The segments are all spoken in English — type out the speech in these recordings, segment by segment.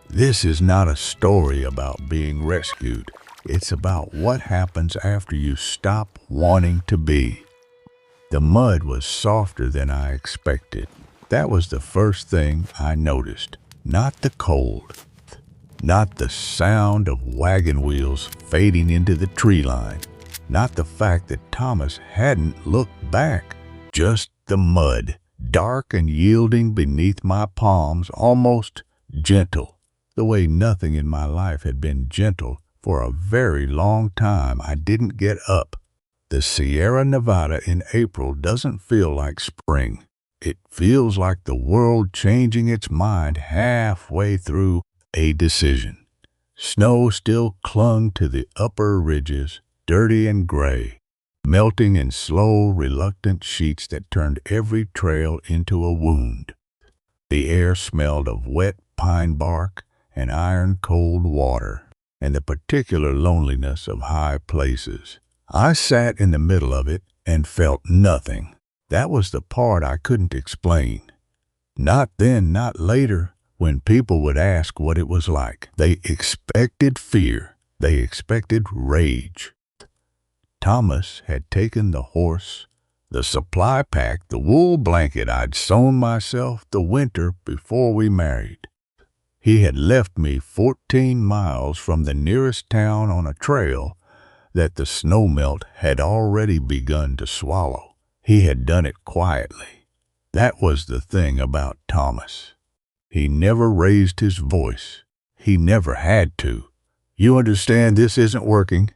This is not a story about being rescued. It's about what happens after you stop wanting to be. The mud was softer than I expected. That was the first thing I noticed. Not the cold, not the sound of wagon wheels fading into the tree line, not the fact that Thomas hadn't looked back, just the mud, dark and yielding beneath my palms, almost gentle, the way nothing in my life had been gentle for a very long time. I didn't get up. The Sierra Nevada in April doesn't feel like spring. It feels like the world changing its mind halfway through a decision. Snow still clung to the upper ridges, dirty and gray, melting in slow, reluctant sheets that turned every trail into a wound. The air smelled of wet pine bark and iron-cold water, and the particular loneliness of high places. I sat in the middle of it and felt nothing. That was the part I couldn't explain. Not then, not later, when people would ask what it was like. They expected fear. They expected rage. Thomas had taken the horse, the supply pack, the wool blanket I'd sewn myself the winter before we married. He had left me 14 miles from the nearest town on a trail that the snowmelt had already begun to swallow. He had done it quietly. That was the thing about Thomas. He never raised his voice. He never had to. "You understand this isn't working,"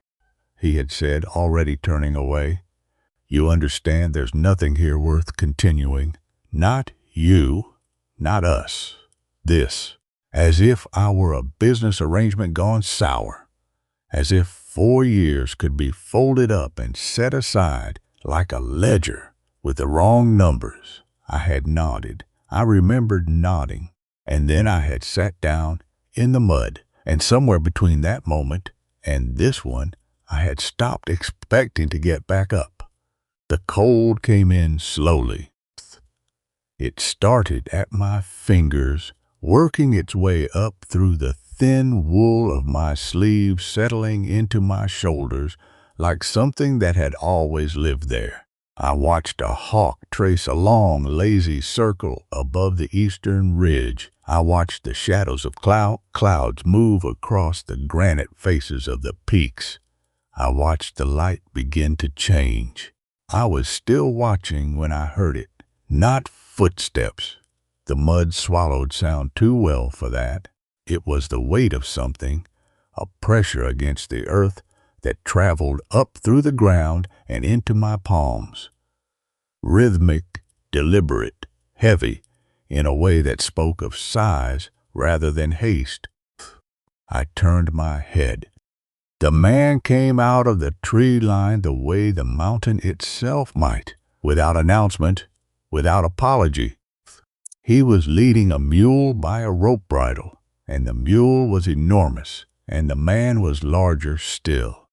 he had said, already turning away. "You understand there's nothing here worth continuing. Not you, not us. This." As if I were a business arrangement gone sour. As if 4 years could be folded up and set aside like a ledger with the wrong numbers. I had nodded. I remembered nodding. And then I had sat down in the mud. And somewhere between that moment and this one, I had stopped expecting to get back up. The cold came in slowly. It started at my fingers, working its way up through the thin wool of my sleeves, settling into my shoulders like something that had always lived there. I watched a hawk trace a long, lazy circle above the eastern ridge. I watched the shadows of clouds move across the granite faces of the peaks. I watched the light begin to change. I was still watching when I heard it. Not footsteps. The mud swallowed sound too well for that. It was the weight of something, a pressure against the earth that traveled up through the ground and into my palms. Rhythmic, deliberate, heavy, in a way that spoke of size rather than haste. I turned my head. The man came out of the tree line the way the mountain itself might, without announcement, without apology. He was leading a mule by a rope bridle, and the mule was enormous, and the man was larger still.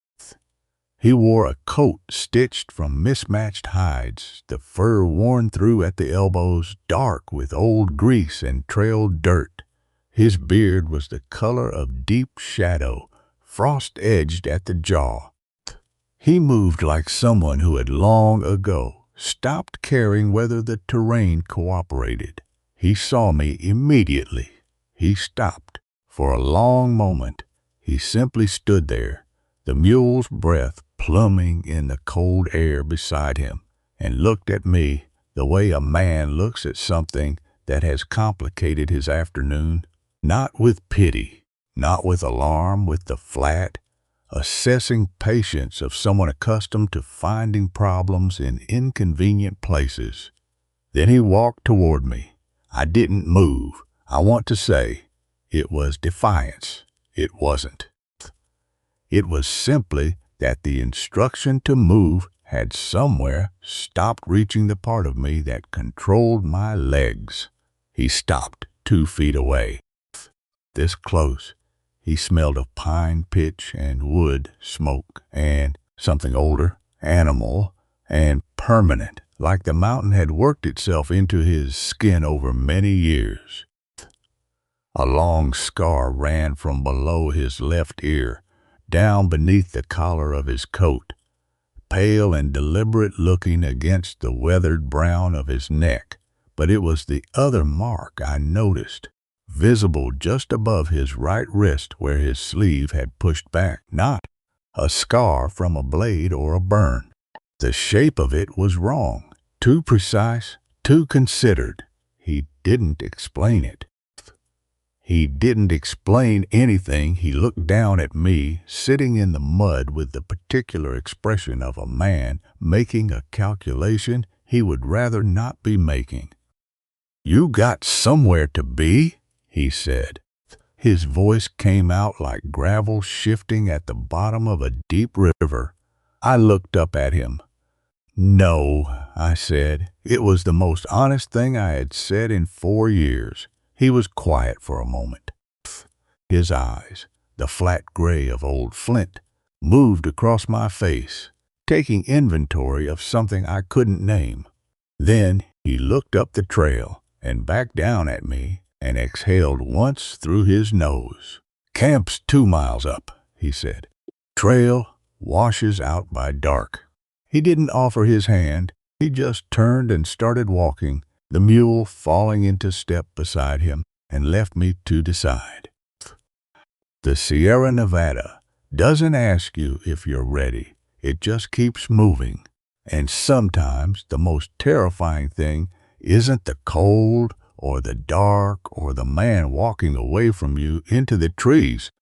He wore a coat stitched from mismatched hides, the fur worn through at the elbows, dark with old grease and trailed dirt. His beard was the color of deep shadow, frost-edged at the jaw. He moved like someone who had long ago stopped caring whether the terrain cooperated. He saw me immediately. He stopped. For a long moment, he simply stood there, the mule's breath pluming in the cold air beside him, and looked at me the way a man looks at something that has complicated his afternoon. Not with pity, not with alarm, with the flat, assessing patience of someone accustomed to finding problems in inconvenient places. Then he walked toward me. I didn't move. I want to say it was defiance. It wasn't. It was simply that the instruction to move had somewhere stopped reaching the part of me that controlled my legs. He stopped 2 feet away. This close, he smelled of pine pitch and wood smoke and something older, animal, and permanent, like the mountain had worked itself into his skin over many years. A long scar ran from below his left ear, down beneath the collar of his coat, pale and deliberate looking against the weathered brown of his neck. But it was the other mark I noticed, visible just above his right wrist where his sleeve had pushed back, not a scar from a blade or a burn. The shape of it was wrong, too precise, too considered. He didn't explain it. He didn't explain anything. He looked down at me, sitting in the mud with the particular expression of a man making a calculation he would rather not be making. "You got somewhere to be?" he said. His voice came out like gravel shifting at the bottom of a deep river. I looked up at him. "No," I said. It was the most honest thing I had said in 4 years. He was quiet for a moment. His eyes, the flat gray of old flint, moved across my face, taking inventory of something I couldn't name. Then he looked up the trail and back down at me and exhaled once through his nose. "Camp's 2 miles up," he said. "Trail washes out by dark." He didn't offer his hand. He just turned and started walking, the mule falling into step beside him, and left me to decide. The Sierra Nevada doesn't ask you if you're ready. It just keeps moving. And sometimes the most terrifying thing isn't the cold or the dark or the man walking away from you into the trees.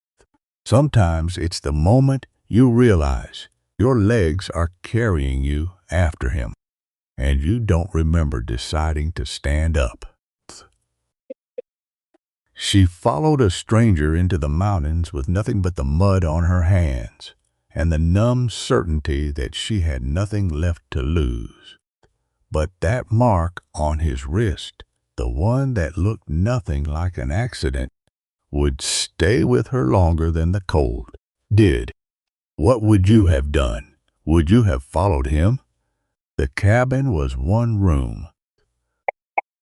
Sometimes it's the moment you realize your legs are carrying you after him, and you don't remember deciding to stand up. She followed a stranger into the mountains with nothing but the mud on her hands and the numb certainty that she had nothing left to lose. But that mark on his wrist, the one that looked nothing like an accident, would stay with her longer than the cold did. What would you have done? Would you have followed him? The cabin was one room,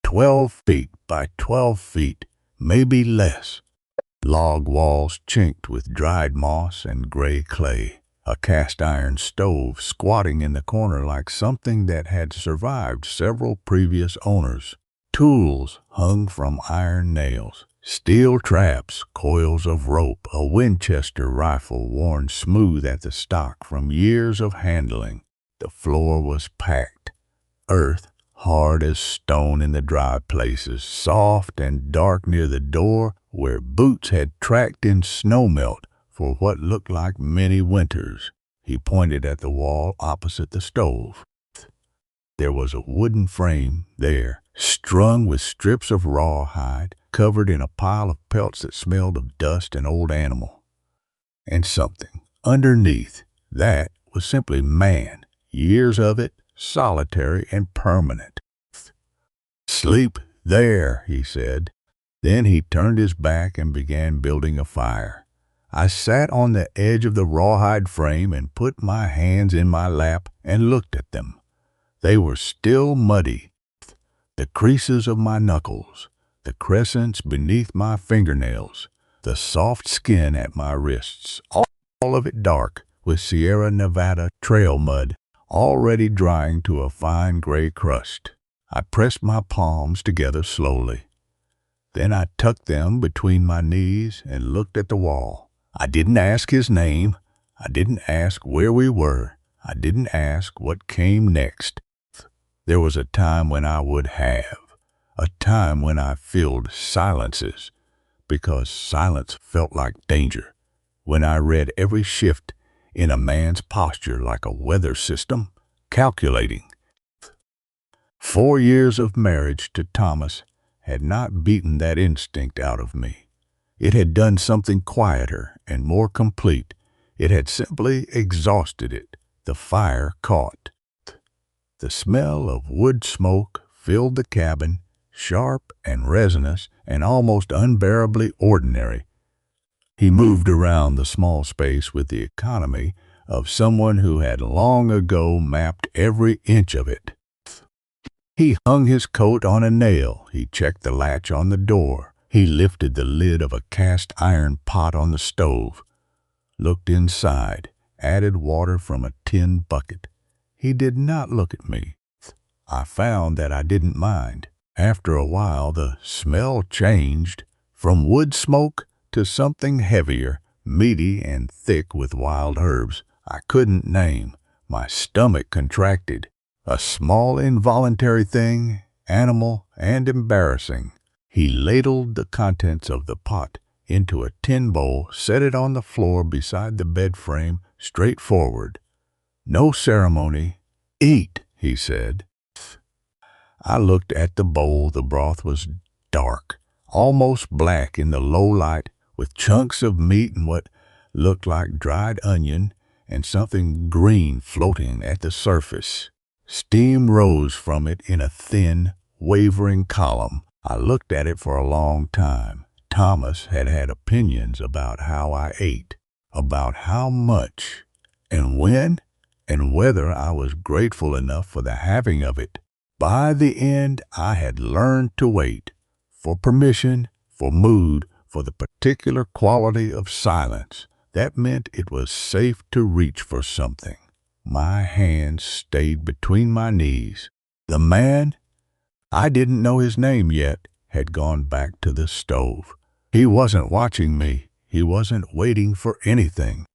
12 feet by 12 feet, maybe less. Log walls chinked with dried moss and gray clay. A cast-iron stove squatting in the corner like something that had survived several previous owners. Tools hung from iron nails. Steel traps, coils of rope, a Winchester rifle worn smooth at the stock from years of handling. The floor was packed. Earth, hard as stone in the dry places, soft and dark near the door where boots had tracked in snowmelt for what looked like many winters. He pointed at the wall opposite the stove. There was a wooden frame there, strung with strips of rawhide, covered in a pile of pelts that smelled of dust and old animal. And something underneath that was simply man, years of it, solitary and permanent. "Sleep there," he said. Then he turned his back and began building a fire. I sat on the edge of the rawhide frame and put my hands in my lap and looked at them. They were still muddy. The creases of my knuckles, the crescents beneath my fingernails, the soft skin at my wrists, all of it dark with Sierra Nevada trail mud, already drying to a fine gray crust. I pressed my palms together slowly. Then I tucked them between my knees and looked at the wall. I didn't ask his name. I didn't ask where we were. I didn't ask what came next. There was a time when I would have, a time when I filled silences, because silence felt like danger, when I read every shift in a man's posture like a weather system, calculating. 4 years of marriage to Thomas had not beaten that instinct out of me. It had done something quieter and more complete. It had simply exhausted it. The fire caught. The smell of wood smoke filled the cabin, sharp and resinous and almost unbearably ordinary. He moved around the small space with the economy of someone who had long ago mapped every inch of it. He hung his coat on a nail. He checked the latch on the door. He lifted the lid of a cast iron pot on the stove, looked inside, added water from a tin bucket. He did not look at me. I found that I didn't mind. After a while, the smell changed from wood smoke to something heavier, meaty and thick with wild herbs I couldn't name. My stomach contracted. A small involuntary thing, animal and embarrassing. He ladled the contents of the pot into a tin bowl, set it on the floor beside the bed frame, straightforward. No ceremony. Eat, he said. I looked at the bowl. The broth was dark, almost black in the low light, with chunks of meat and what looked like dried onion and something green floating at the surface. Steam rose from it in a thin, wavering column. I looked at it for a long time. Thomas had had opinions about how I ate, about how much, and when, and whether I was grateful enough for the having of it. By the end, I had learned to wait, for permission, for mood, for the particular quality of silence. That meant it was safe to reach for something. My hands stayed between my knees. The man, I didn't know his name yet, had gone back to the stove. He wasn't watching me. He wasn't waiting for anything.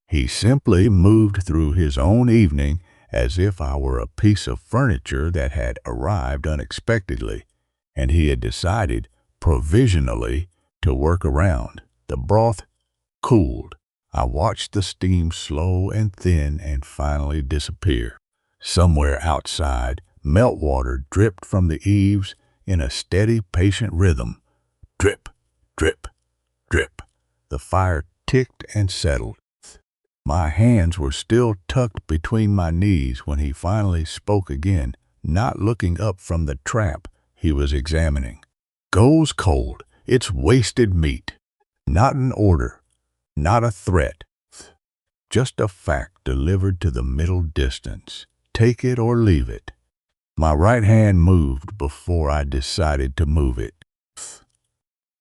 He simply moved through his own evening as if I were a piece of furniture that had arrived unexpectedly, and he had decided, provisionally, to work around. The broth cooled. I watched the steam slow and thin and finally disappear. Somewhere outside, meltwater dripped from the eaves in a steady, patient rhythm. Drip, drip, drip. The fire ticked and settled. My hands were still tucked between my knees when he finally spoke again, not looking up from the trap he was examining. Goes cold. It's wasted meat. Not an order. Not a threat. Just a fact delivered to the middle distance. Take it or leave it. My right hand moved before I decided to move it.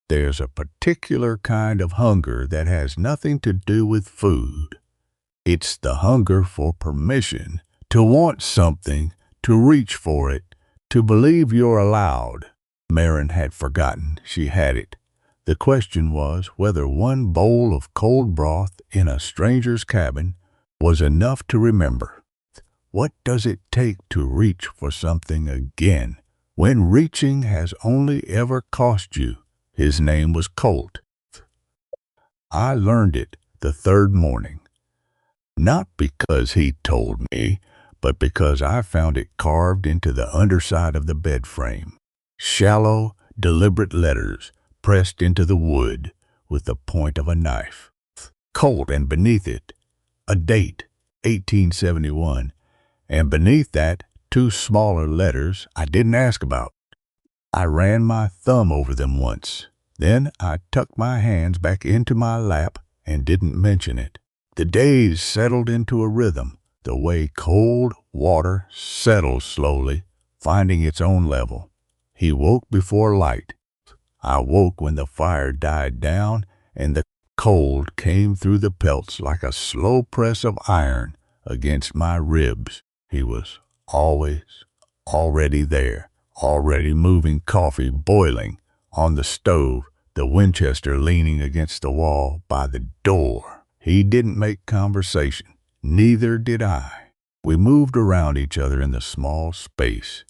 There's a particular kind of hunger that has nothing to do with food. It's the hunger for permission, to want something, to reach for it, to believe you're allowed. Maren had forgotten she had it. The question was whether one bowl of cold broth in a stranger's cabin was enough to remember. What does it take to reach for something again, when reaching has only ever cost you? His name was Colt. I learned it the third morning. Not because he told me, but because I found it carved into the underside of the bed frame. Shallow, deliberate letters pressed into the wood with the point of a knife. Colt, and beneath it, a date, 1871, and beneath that, two smaller letters I didn't ask about. I ran my thumb over them once. Then I tucked my hands back into my lap and didn't mention it. The days settled into a rhythm, the way cold water settles slowly, finding its own level. He woke before light. I woke when the fire died down and the cold came through the pelts like a slow press of iron against my ribs. He was already there, already moving coffee boiling on the stove, the Winchester leaning against the wall by the door. He didn't make conversation. Neither did I. We moved around each other in the small space,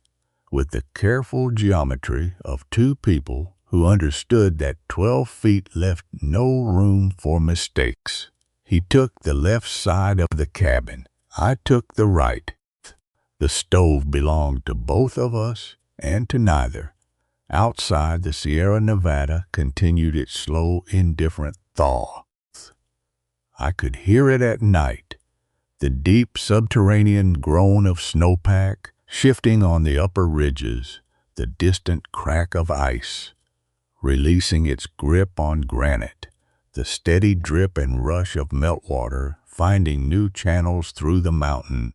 with the careful geometry of two people who understood that 12 feet left no room for mistakes. He took the left side of the cabin. I took the right. The stove belonged to both of us and to neither. Outside, the Sierra Nevada continued its slow, indifferent thaw. I could hear it at night, the deep subterranean groan of snowpack shifting on the upper ridges, the distant crack of ice, releasing its grip on granite, the steady drip and rush of meltwater finding new channels through the mountain.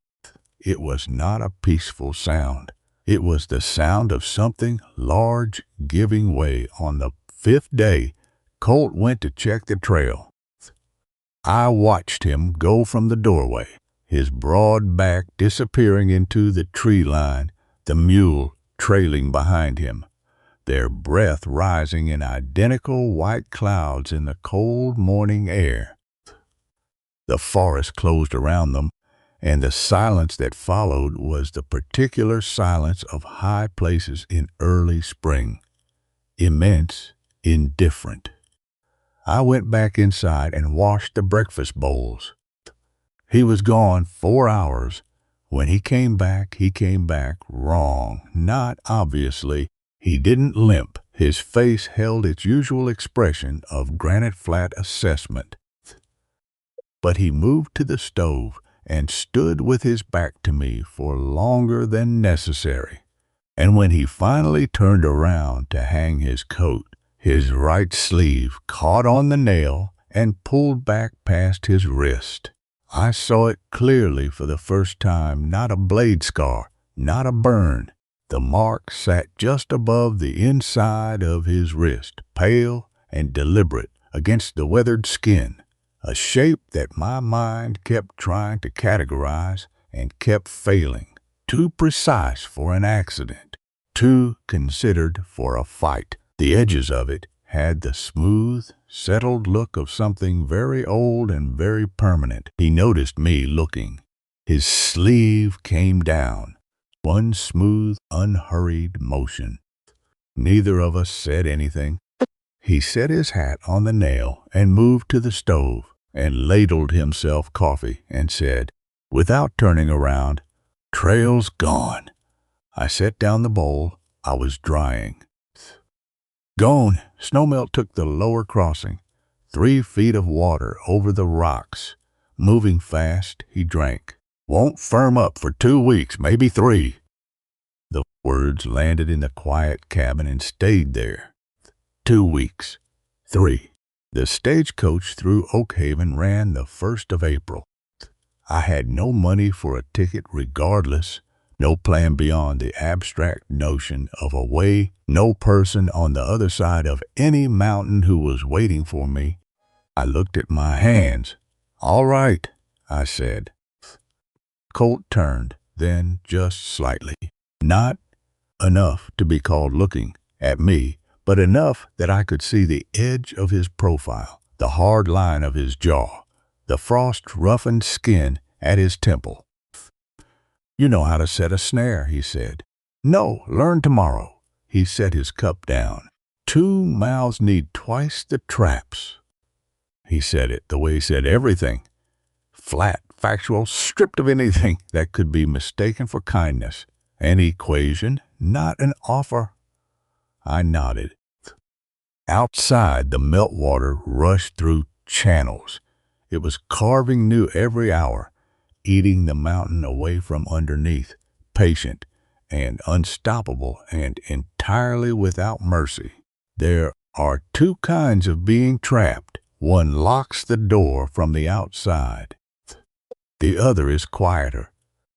It was not a peaceful sound. It was the sound of something large giving way. On the fifth day, Colt went to check the trail. I watched him go from the doorway, his broad back disappearing into the tree line, the mule trailing behind him, their breath rising in identical white clouds in the cold morning air. The forest closed around them, and the silence that followed was the particular silence of high places in early spring. Immense, indifferent. I went back inside and washed the breakfast bowls. He was gone 4 hours. When he came back wrong. Not obviously. He didn't limp. His face held its usual expression of granite flat assessment. But he moved to the stove and stood with his back to me for longer than necessary. And when he finally turned around to hang his coat, his right sleeve caught on the nail and pulled back past his wrist. I saw it clearly for the first time, not a blade scar, not a burn. The mark sat just above the inside of his wrist, pale and deliberate against the weathered skin, a shape that my mind kept trying to categorize and kept failing. Too precise for an accident, too considered for a fight. The edges of it had the smooth, settled look of something very old and very permanent. He noticed me looking. His sleeve came down, one smooth, unhurried motion. Neither of us said anything. He set his hat on the nail and moved to the stove and ladled himself coffee and said, without turning around, "Trail's gone." I set down the bowl. I was drying. Gone. Snowmelt took the lower crossing. 3 feet of water over the rocks. Moving fast, he drank. "Won't firm up for 2 weeks, maybe 3. The words landed in the quiet cabin and stayed there. 2 weeks. 3. The stagecoach through Oakhaven ran the 1st of April. I had no money for a ticket regardless, no plan beyond the abstract notion of a way, no person on the other side of any mountain who was waiting for me. I looked at my hands. "All right," I said. Colt turned, then just slightly. Not enough to be called looking at me, but enough that I could see the edge of his profile, the hard line of his jaw, the frost-roughened skin at his temple. "You know how to set a snare," he said. "No, learn tomorrow." He set his cup down. "2 mouths need twice the traps." He said it the way he said everything. Flat, factual, stripped of anything that could be mistaken for kindness. An equation, not an offer. I nodded. Outside, the meltwater rushed through channels. It was carving new every hour, eating the mountain away from underneath, patient and unstoppable and entirely without mercy. There are 2 kinds of being trapped. One locks the door from the outside. The other is quieter.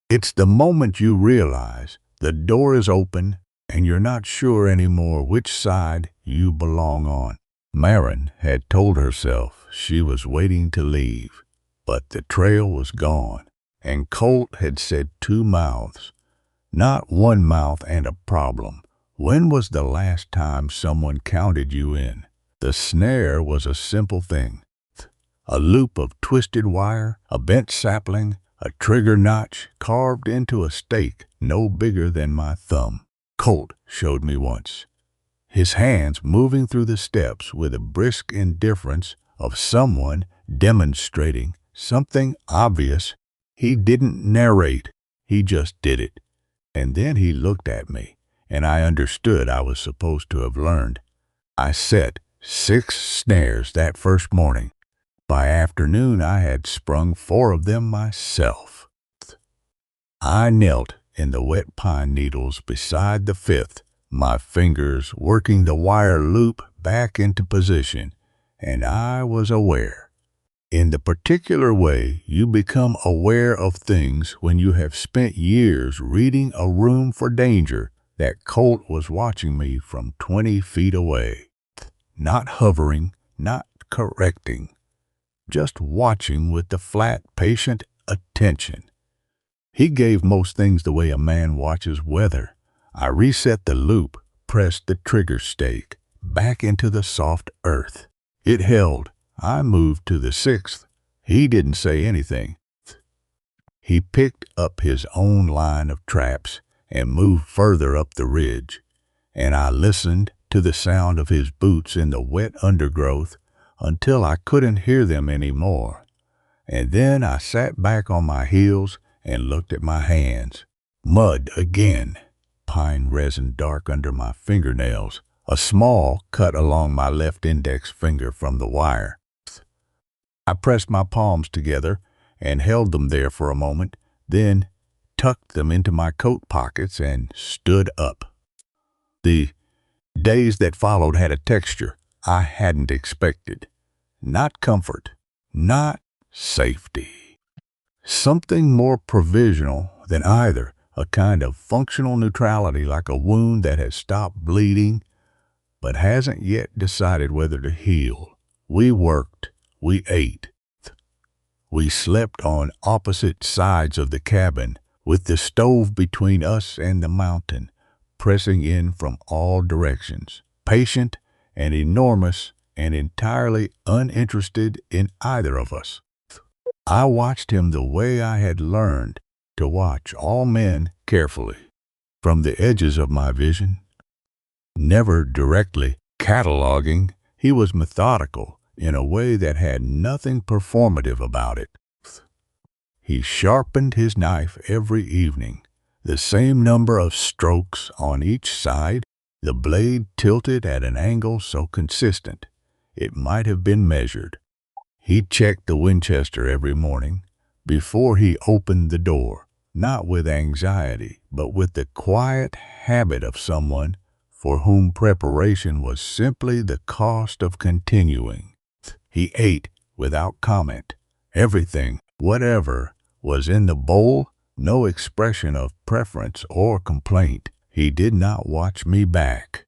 It's the moment you realize the door is open and you're not sure anymore which side you belong on. Maren had told herself she was waiting to leave, but the trail was gone, and Colt had said 2 mouths. Not 1 mouth and a problem. When was the last time someone counted you in? The snare was a simple thing. A loop of twisted wire, a bent sapling, a trigger notch carved into a stake no bigger than my thumb. Colt showed me once, his hands moving through the steps with a brisk indifference of someone demonstrating something obvious. He didn't narrate, he just did it. And then he looked at me, and I understood I was supposed to have learned. I set 6 snares that first morning. By afternoon, I had sprung 4 of them myself. I knelt in the wet pine needles beside the 5th, my fingers working the wire loop back into position, and I was aware In the particular way you become aware of things when you have spent years reading A Room for Danger that Colt was watching me from 20 feet away. Not hovering, not correcting, just watching with the flat, patient attention. He gave most things the way a man watches weather. I reset the loop, pressed the trigger stake back into the soft earth. It held. I moved to the 6th. He didn't say anything. He picked up his own line of traps and moved further up the ridge, and I listened to the sound of his boots in the wet undergrowth until I couldn't hear them anymore. And then I sat back on my heels and looked at my hands. Mud again. Pine resin dark under my fingernails. A small cut along my left index finger from the wire. I pressed my palms together and held them there for a moment, then tucked them into my coat pockets and stood up. The days that followed had a texture I hadn't expected. Not comfort, not safety. Something more provisional than either, a kind of functional neutrality like a wound that has stopped bleeding but hasn't yet decided whether to heal. We worked, we ate. We slept on opposite sides of the cabin, with the stove between us and the mountain, pressing in from all directions, patient and enormous and entirely uninterested in either of us. I watched him the way I had learned to watch all men carefully, from the edges of my vision. Never directly cataloging, he was methodical in a way that had nothing performative about it. He sharpened his knife every evening, the same number of strokes on each side, the blade tilted at an angle so consistent it might have been measured. He checked the Winchester every morning before he opened the door, not with anxiety, but with the quiet habit of someone for whom preparation was simply the cost of continuing. He ate without comment. Everything, whatever, was in the bowl, no expression of preference or complaint. He did not watch me back.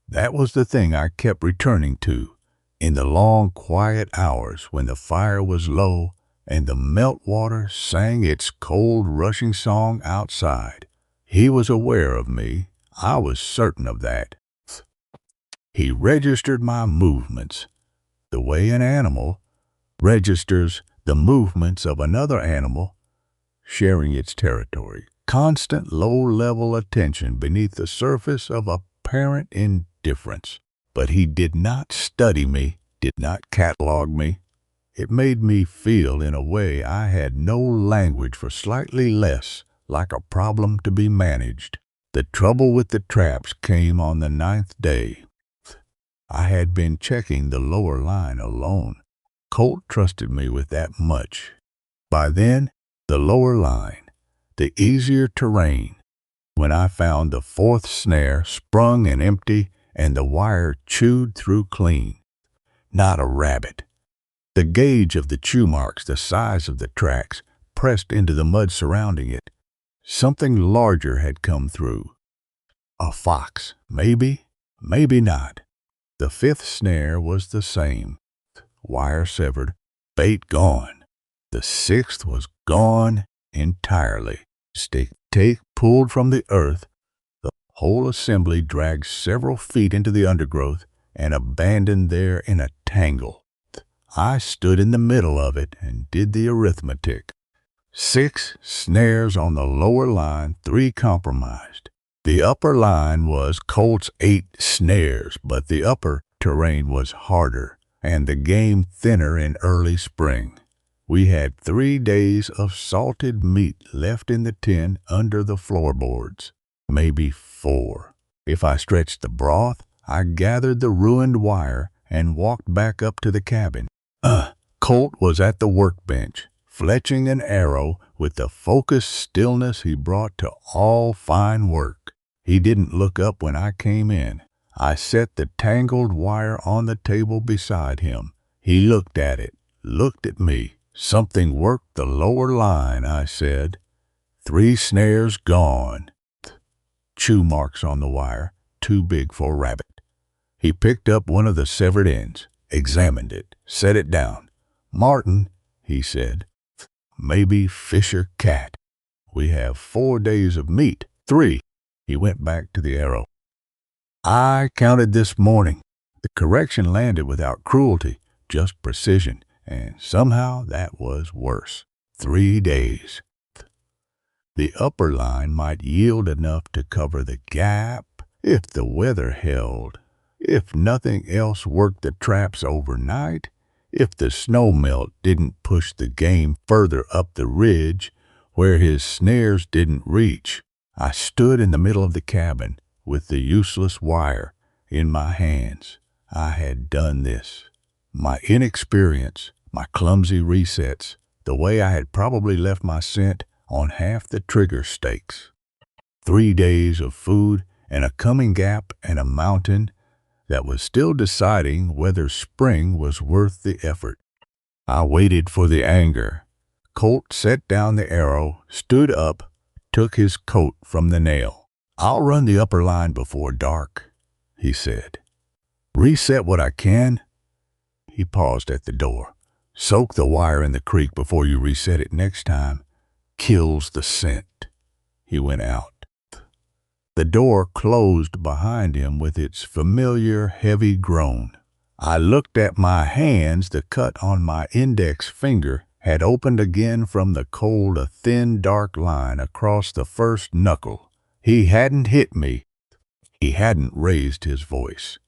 That was the thing I kept returning to in the long, quiet hours when the fire was low and the meltwater sang its cold, rushing song outside. He was aware of me. I was certain of that. He registered my movements, the way an animal registers the movements of another animal sharing its territory. Constant low-level attention beneath the surface of apparent indifference. But he did not study me, did not catalog me. It made me feel in a way I had no language for, slightly less like a problem to be managed. The trouble with the traps came on the 9th day. I had been checking the lower line alone. Colt trusted me with that much. By then, the lower line, the easier terrain, when I found the 4th snare sprung and empty and the wire chewed through clean. Not a rabbit. The gauge of the chew marks, the size of the tracks, pressed into the mud surrounding it. Something larger had come through. A fox, maybe, maybe not. The 5th snare was the same. Wire severed, bait gone. The 6th was gone entirely. Stake pulled from the earth, the whole assembly dragged several feet into the undergrowth and abandoned there in a tangle. I stood in the middle of it and did the arithmetic. 6 snares on the lower line, 3 compromised. The upper line was Colt's 8 snares, but the upper terrain was harder and the game thinner in early spring. We had 3 days of salted meat left in the tin under the floorboards, maybe 4. If I stretched the broth, I gathered the ruined wire and walked back up to the cabin. Colt was at the workbench, fletching an arrow with the focused stillness he brought to all fine work. He didn't look up when I came in. I set the tangled wire on the table beside him. He looked at it, looked at me. "Something worked the lower line," I said. "3 snares gone. Chew marks on the wire, too big for a rabbit." He picked up one of the severed ends, examined it, set it down. "Martin," he said, "maybe fish or cat. We have 4 days of meat." 3. He went back to the arrow. "I counted this morning." The correction landed without cruelty, just precision, and somehow that was worse. 3 days. The upper line might yield enough to cover the gap if the weather held, if nothing else worked the traps overnight, if the snow melt didn't push the game further up the ridge where his snares didn't reach. I stood in the middle of the cabin with the useless wire in my hands. I had done this. My inexperience, my clumsy resets, the way I had probably left my scent on half the trigger stakes. 3 days of food and a coming gap and a mountain that was still deciding whether spring was worth the effort. I waited for the anger. Colt set down the arrow, stood up, took his coat from the nail. "I'll run the upper line before dark," he said. "Reset what I can." He paused at the door. "Soak the wire in the creek before you reset it next time. Kills the scent." He went out. The door closed behind him with its familiar heavy groan. I looked at my hands. The cut on my index finger had opened again from the cold, a thin, dark line across the first knuckle. He hadn't hit me. He hadn't raised his voice.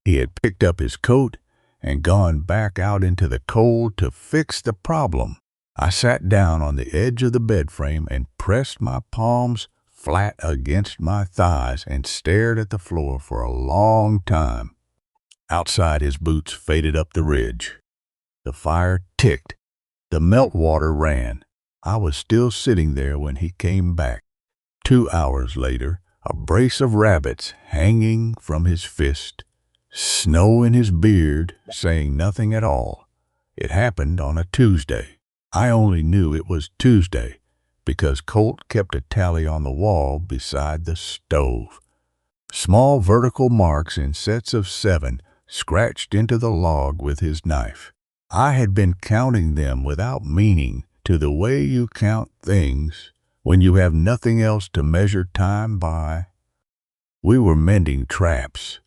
He had picked up his coat and gone back out into the cold to fix the problem. I sat down on the edge of the bed frame and pressed my palms flat against my thighs and stared at the floor for a long time. Outside, his boots faded up the ridge. The fire ticked. The meltwater ran. I was still sitting there when he came back. 2 hours later, a brace of rabbits hanging from his fist, snow in his beard, saying nothing at all. It happened on a Tuesday. I only knew it was Tuesday because Colt kept a tally on the wall beside the stove. Small vertical marks in sets of 7 scratched into the log with his knife. I had been counting them without meaning, to the way you count things when you have nothing else to measure time by. We were mending traps.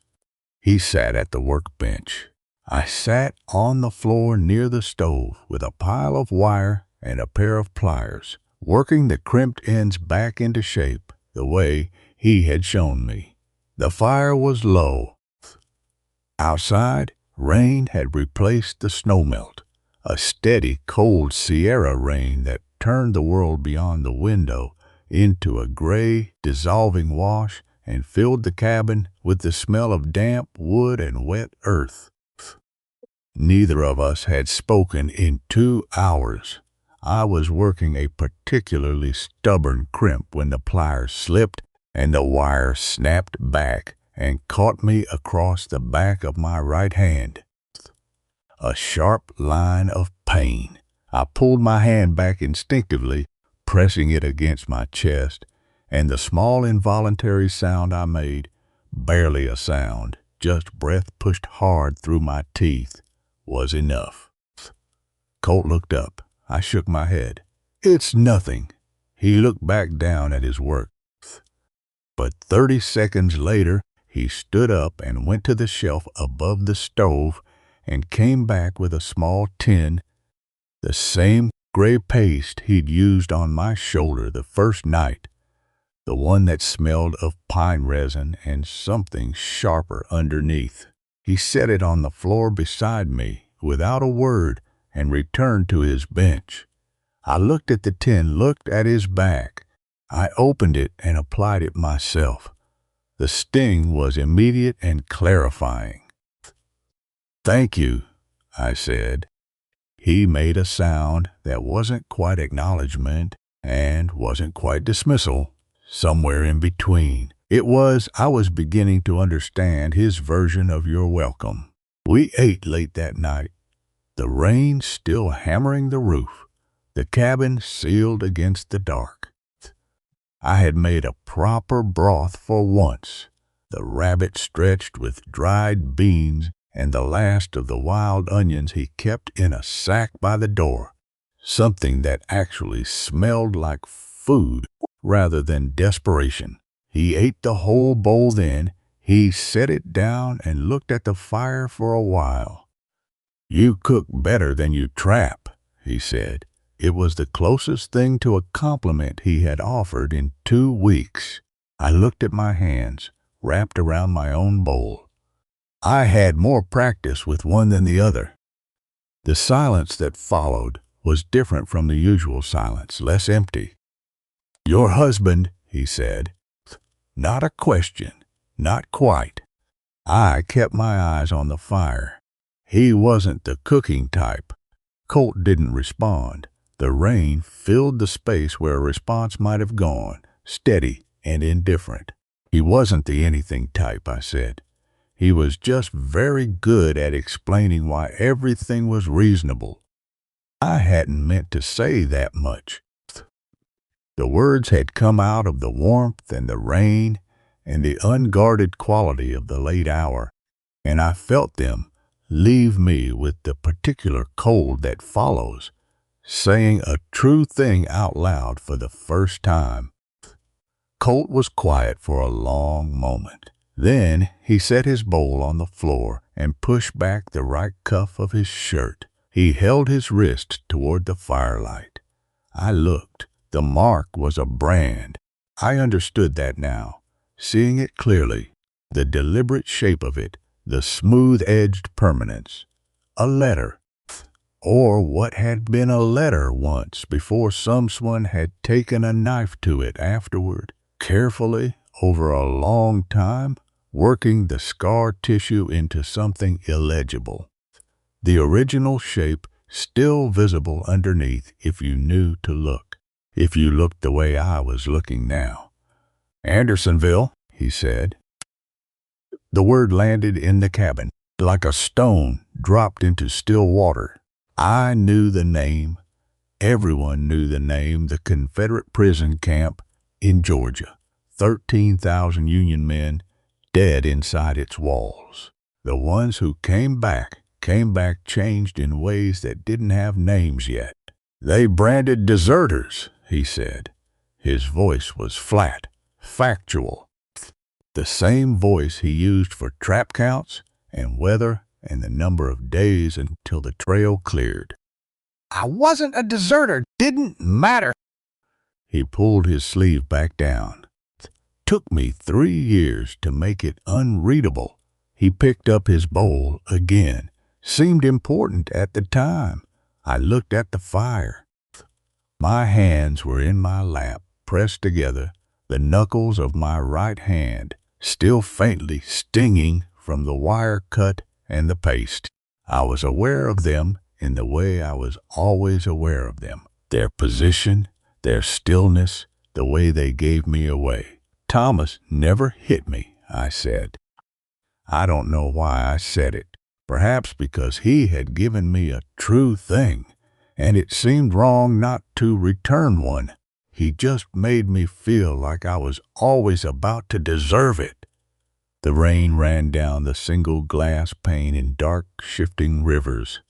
He sat at the workbench. I sat on the floor near the stove with a pile of wire and a pair of pliers, working the crimped ends back into shape the way he had shown me. The fire was low. Outside, rain had replaced the snowmelt, a steady, cold Sierra rain that turned the world beyond the window into a gray, dissolving wash and filled the cabin with the smell of damp wood and wet earth. Neither of us had spoken in 2 hours. I was working a particularly stubborn crimp when the pliers slipped and the wire snapped back and caught me across the back of my right hand. A sharp line of pain. I pulled my hand back instinctively, pressing it against my chest, and the small involuntary sound I made, barely a sound, just breath pushed hard through my teeth, was enough. Colt looked up. I shook my head. "It's nothing." He looked back down at his work. But 30 seconds later, he stood up and went to the shelf above the stove and came back with a small tin, the same gray paste he'd used on my shoulder the first night, the one that smelled of pine resin and something sharper underneath. He set it on the floor beside me without a word and returned to his bench. I looked at the tin, looked at his back. I opened it and applied it myself. The sting was immediate and clarifying. "Thank you," I said. He made a sound that wasn't quite acknowledgement and wasn't quite dismissal, somewhere in between. I was beginning to understand his version of your welcome. We ate late that night. the rain still hammering the roof, the cabin sealed against the dark. I had made a proper broth for once, the rabbit stretched with dried beans and the last of the wild onions he kept in a sack by the door, something that actually smelled like food rather than desperation. He ate the whole bowl then. He set it down and looked at the fire for a while. "You cook better than you trap," he said. It was the closest thing to a compliment he had offered in 2 weeks. I looked at my hands, wrapped around my own bowl. I had more practice with one than the other. The silence that followed was different from the usual silence, less empty. "Your husband," he said. Not a question, not quite. I kept my eyes on the fire. He wasn't the cooking type. Colt didn't respond. The rain filled the space where a response might have gone, steady and indifferent. He wasn't the anything type, I said. He was just very good at explaining why everything was reasonable. I hadn't meant to say that much. The words had come out of the warmth and the rain and the unguarded quality of the late hour, and I felt them leave me with the particular cold that follows, saying a true thing out loud for the first time. Colt was quiet for a long moment. Then he set his bowl on the floor and pushed back the right cuff of his shirt. He held his wrist toward the firelight. I looked. The mark was a brand. I understood that now, seeing it clearly, the deliberate shape of it, the smooth-edged permanence. A letter. Or what had been a letter once before someone had taken a knife to it afterward, carefully, over a long time, working the scar tissue into something illegible. The original shape still visible underneath if you knew to look. If you looked the way I was looking now. "Andersonville," he said. The word landed in the cabin, like a stone dropped into still water. I knew the name. Everyone knew the name. The Confederate prison camp in Georgia. 13,000 Union men dead inside its walls. The ones who came back changed in ways that didn't have names yet. "They branded deserters," he said. His voice was flat, factual. The same voice he used for trap counts and weather and the number of days until the trail cleared. "I wasn't a deserter. Didn't matter." He pulled his sleeve back down. Took me 3 years to make it unreadable. He picked up his bowl again. Seemed important at the time. I looked at the fire. My hands were in my lap, pressed together, the knuckles of my right hand still faintly stinging from the wire cut and the paste. I was aware of them in the way I was always aware of them. Their position, their stillness, the way they gave me away. "Thomas never hit me," I said. I don't know why I said it. Perhaps because he had given me a true thing, and it seemed wrong not to return one. He just made me feel like I was always about to deserve it. The rain ran down the single glass pane in dark, shifting rivers.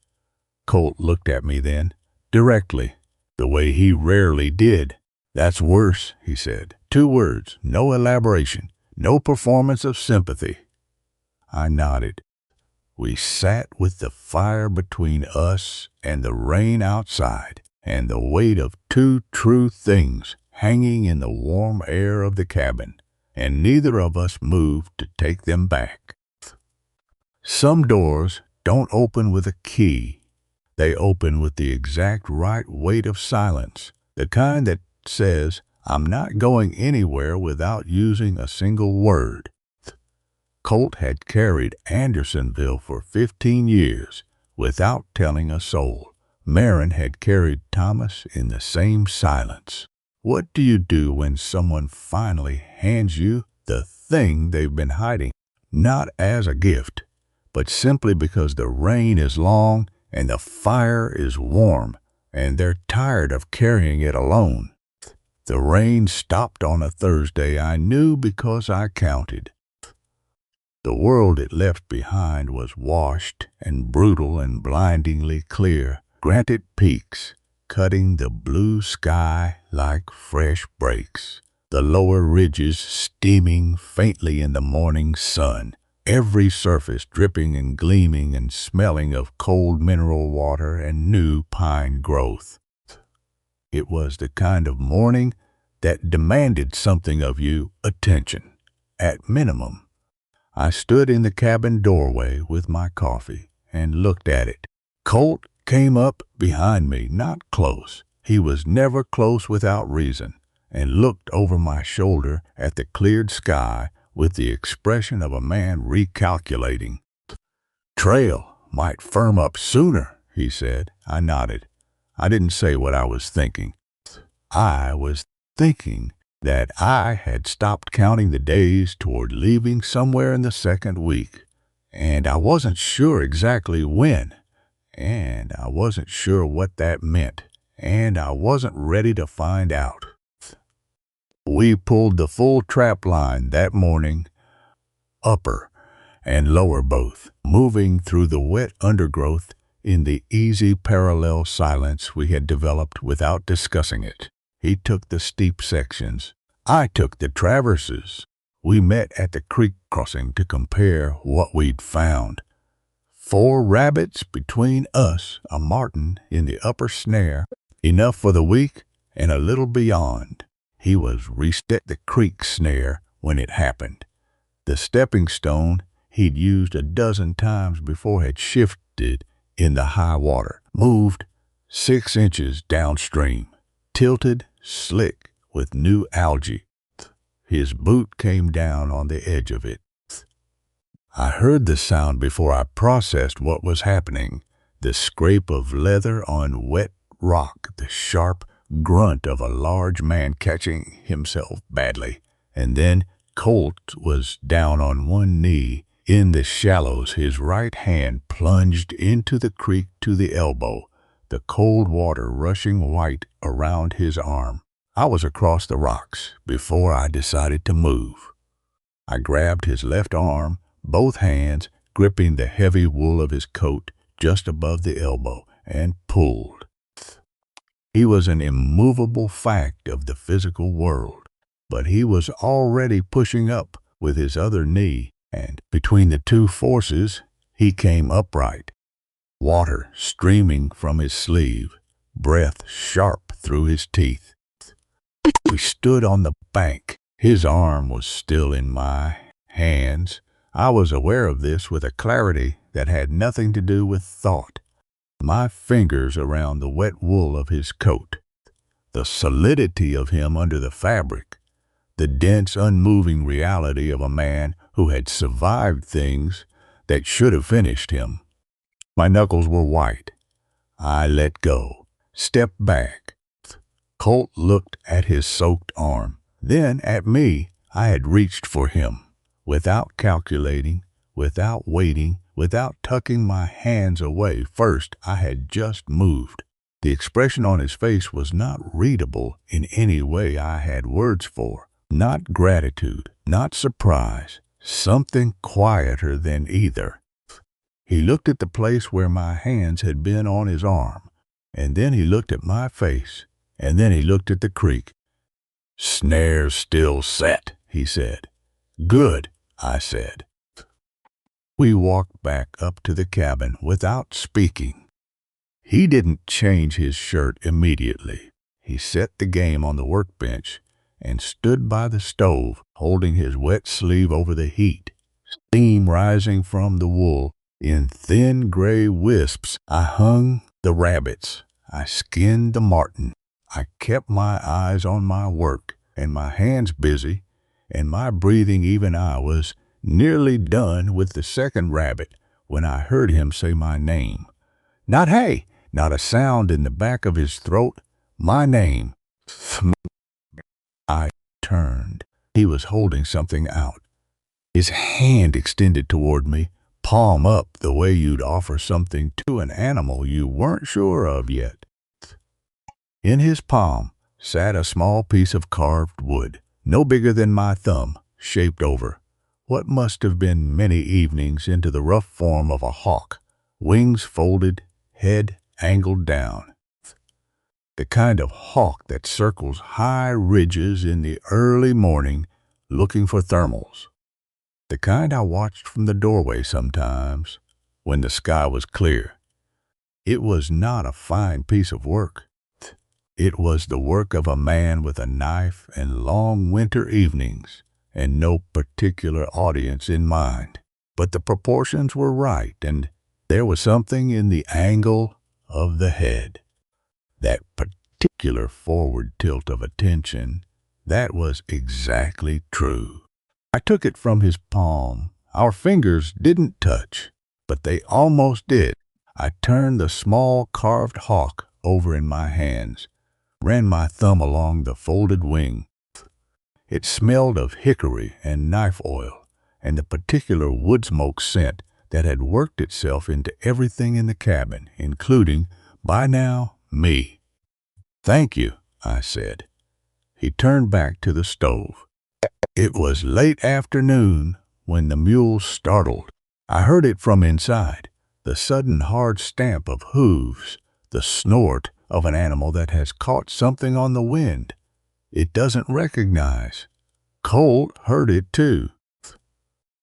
Colt looked at me then, directly, the way he rarely did. "That's worse," he said. 2 words, no elaboration, no performance of sympathy. I nodded. We sat with the fire between us and the rain outside, and the weight of 2 true things hanging in the warm air of the cabin, and neither of us moved to take them back. Some doors don't open with a key. They open with the exact right weight of silence, the kind that says, "I'm not going anywhere without using a single word." Colt had carried Andersonville for 15 years without telling a soul. Maren had carried Thomas in the same silence. What do you do when someone finally hands you the thing they've been hiding? Not as a gift, but simply because the rain is long and the fire is warm, and they're tired of carrying it alone. The rain stopped on a Thursday. I knew because I counted. The world it left behind was washed and brutal and blindingly clear. Granite peaks cutting the blue sky like fresh breaks. The lower ridges steaming faintly in the morning sun. Every surface dripping and gleaming and smelling of cold mineral water and new pine growth. It was the kind of morning that demanded something of you, attention, at minimum. I stood in the cabin doorway with my coffee and looked at it. Colt came up behind me, not close. He was never close without reason, and looked over my shoulder at the cleared sky with the expression of a man recalculating. Trail might firm up sooner, he said. I nodded. I didn't say what I was thinking. I was thinking that I had stopped counting the days toward leaving somewhere in the second week, and I wasn't sure exactly when, and I wasn't sure what that meant, and I wasn't ready to find out. We pulled the full trap line that morning, upper and lower both, moving through the wet undergrowth in the easy parallel silence we had developed without discussing it. He took the steep sections. I took the traverses. We met at the creek crossing to compare what we'd found. 4 rabbits between us, a marten in the upper snare, enough for the week and a little beyond. He was reset the creek snare when it happened. The stepping stone he'd used a dozen times before had shifted in the high water, moved 6 inches downstream, tilted, slick with new algae. His boot came down on the edge of it. I heard the sound before I processed what was happening, the scrape of leather on wet rock, the sharp grunt of a large man catching himself badly, and then Colt was down on one knee in the shallows, his right hand plunged into the creek to the elbow, the cold water rushing white around his arm. I was across the rocks before I decided to move. I grabbed his left arm, both hands gripping the heavy wool of his coat just above the elbow, and pulled. He was an immovable fact of the physical world, but he was already pushing up with his other knee, and between the two forces, he came upright. Water streaming from his sleeve, breath sharp through his teeth. We stood on the bank. His arm was still in my hands. I was aware of this with a clarity that had nothing to do with thought. My fingers around the wet wool of his coat, the solidity of him under the fabric, the dense, unmoving reality of a man who had survived things that should have finished him. My knuckles were white. I let go, stepped back. Colt looked at his soaked arm, then at me. I had reached for him, without calculating, without waiting, without tucking my hands away. First, I had just moved. The expression on his face was not readable in any way I had words for. Not gratitude, not surprise, something quieter than either. He looked at the place where my hands had been on his arm, and then he looked at my face, and then he looked at the creek. "Snare's still set," he said. "Good," I said. We walked back up to the cabin without speaking. He didn't change his shirt immediately. He set the game on the workbench and stood by the stove, holding his wet sleeve over the heat, steam rising from the wool. In thin gray wisps, I hung the rabbits. I skinned the marten. I kept my eyes on my work and my hands busy, and my breathing. Even I was nearly done with the second rabbit when I heard him say my name. Not hey, not a sound in the back of his throat. My name. I turned. He was holding something out. His hand extended toward me, palm up the way you'd offer something to an animal you weren't sure of yet. In his palm sat a small piece of carved wood, no bigger than my thumb, shaped over what must have been many evenings into the rough form of a hawk, wings folded, head angled down. The kind of hawk that circles high ridges in the early morning looking for thermals. The kind I watched from the doorway sometimes when the sky was clear. It was not a fine piece of work. It was the work of a man with a knife and long winter evenings and no particular audience in mind. But the proportions were right, and there was something in the angle of the head. That particular forward tilt of attention, that was exactly true. I took it from his palm. Our fingers didn't touch, but they almost did. I turned the small carved hawk over in my hands, ran my thumb along the folded wing. It smelled of hickory and knife oil, and the particular wood smoke scent that had worked itself into everything in the cabin, including, by now, me. "Thank you," I said. He turned back to the stove. It was late afternoon when the mule startled. I heard it from inside, the sudden hard stamp of hooves, the snort of an animal that has caught something on the wind it doesn't recognize. Colt heard it too.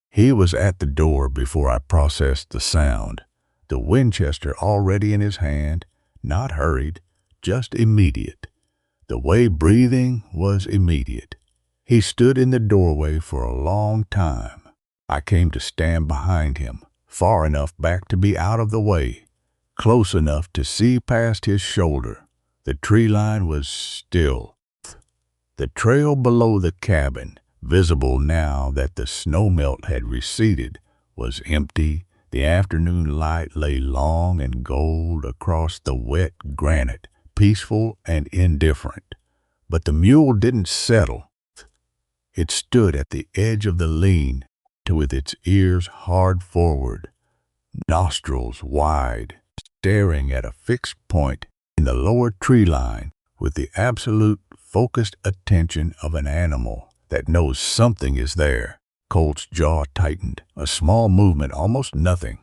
He was at the door before I processed the sound, the Winchester already in his hand, not hurried, just immediate. The way breathing was immediate. He stood in the doorway for a long time. I came to stand behind him, far enough back to be out of the way, close enough to see past his shoulder. The tree line was still. The trail below the cabin, visible now that the snowmelt had receded, was empty. The afternoon light lay long and gold across the wet granite, peaceful and indifferent. But the mule didn't settle. It stood at the edge of the lean, with its ears hard forward, nostrils wide, staring at a fixed point in the lower tree line with the absolute focused attention of an animal that knows something is there. Colt's jaw tightened, a small movement, almost nothing.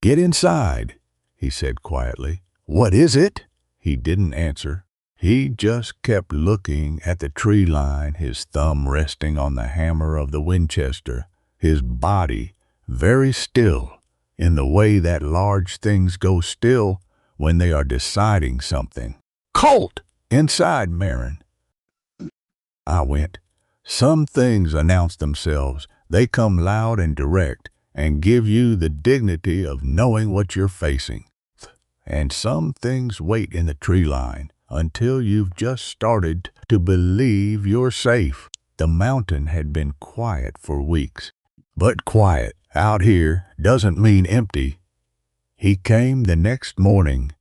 "Get inside," he said quietly. "What is it?" He didn't answer. He just kept looking at the tree line, his thumb resting on the hammer of the Winchester, his body very still, in the way that large things go still when they are deciding something. "Colt! Inside, Maren." I went. Some things announce themselves. They come loud and direct and give you the dignity of knowing what you're facing. And some things wait in the tree line until you've just started to believe you're safe. The mountain had been quiet for weeks, but quiet out here doesn't mean empty. He came the next morning,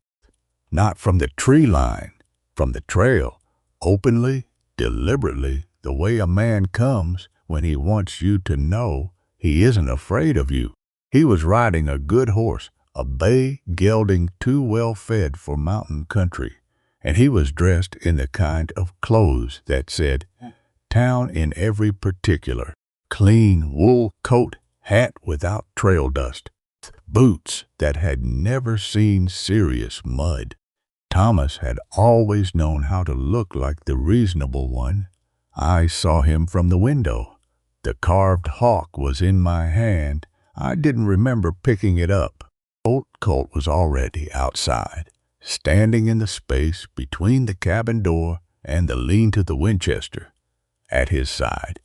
not from the tree line, from the trail, openly, deliberately, the way a man comes when he wants you to know he isn't afraid of you. He was riding a good horse, a bay gelding too well fed for mountain country, and he was dressed in the kind of clothes that said, "Town in every particular." Clean wool coat, hat without trail dust, boots that had never seen serious mud. Thomas had always known how to look like the reasonable one. I saw him from the window. The carved hawk was in my hand. I didn't remember picking it up. Old Colt was already outside, standing in the space between the cabin door and the lean to the Winchester. At his side,